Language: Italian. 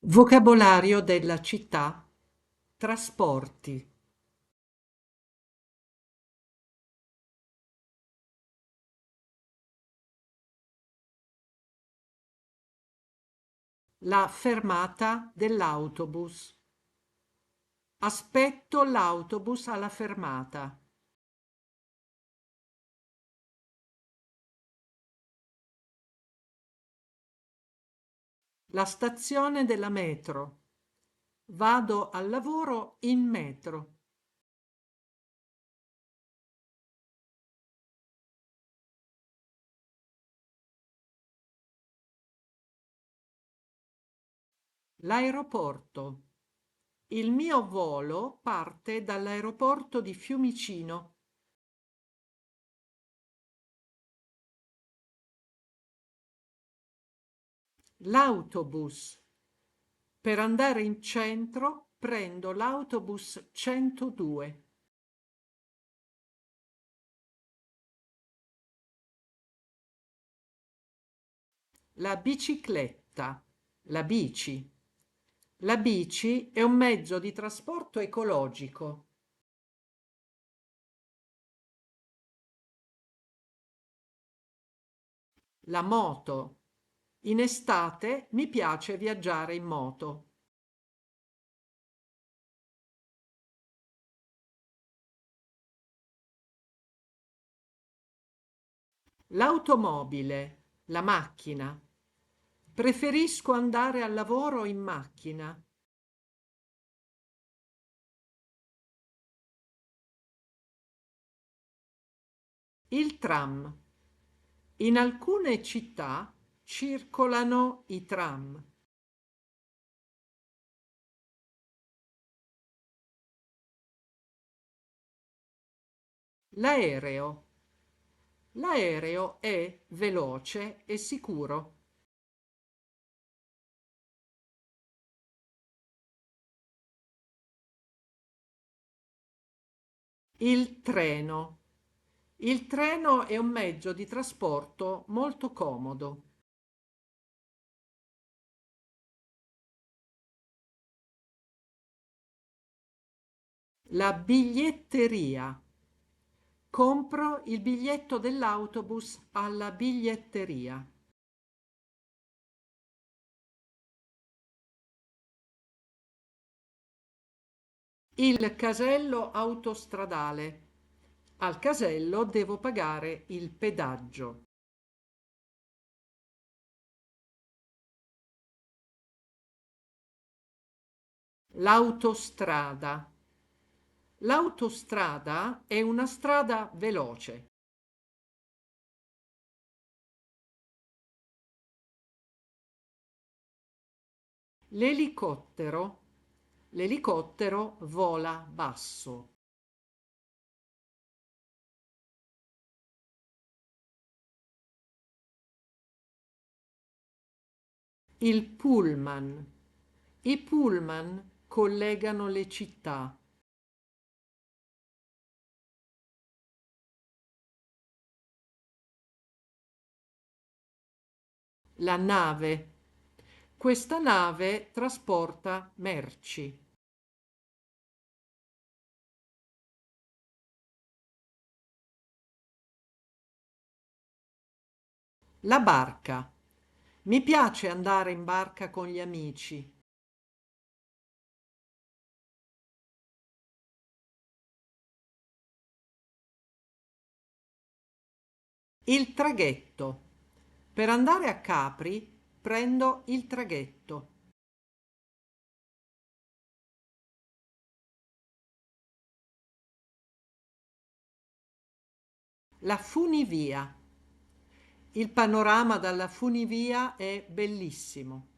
Vocabolario della città. Trasporti. La fermata dell'autobus. Aspetto l'autobus alla fermata. La stazione della metro. Vado al lavoro in metro. L'aeroporto. Il mio volo parte dall'aeroporto di Fiumicino. L'autobus. Per andare in centro prendo l'autobus 102. La bicicletta. La bici. La bici è un mezzo di trasporto ecologico. La moto. In estate mi piace viaggiare in moto. L'automobile. La macchina. Preferisco andare al lavoro in macchina. Il tram. In alcune città circolano i tram. L'aereo. L'aereo è veloce e sicuro. Il treno. Il treno è un mezzo di trasporto molto comodo. La biglietteria. Compro il biglietto dell'autobus alla biglietteria. Il casello autostradale. Al casello devo pagare il pedaggio. L'autostrada. L'autostrada è una strada veloce. L'elicottero. L'elicottero vola basso. Il pullman. I pullman collegano le città. La nave. Questa nave trasporta merci. La barca. Mi piace andare in barca con gli amici. Il traghetto. Per andare a Capri prendo il traghetto. La funivia. Il panorama dalla funivia è bellissimo.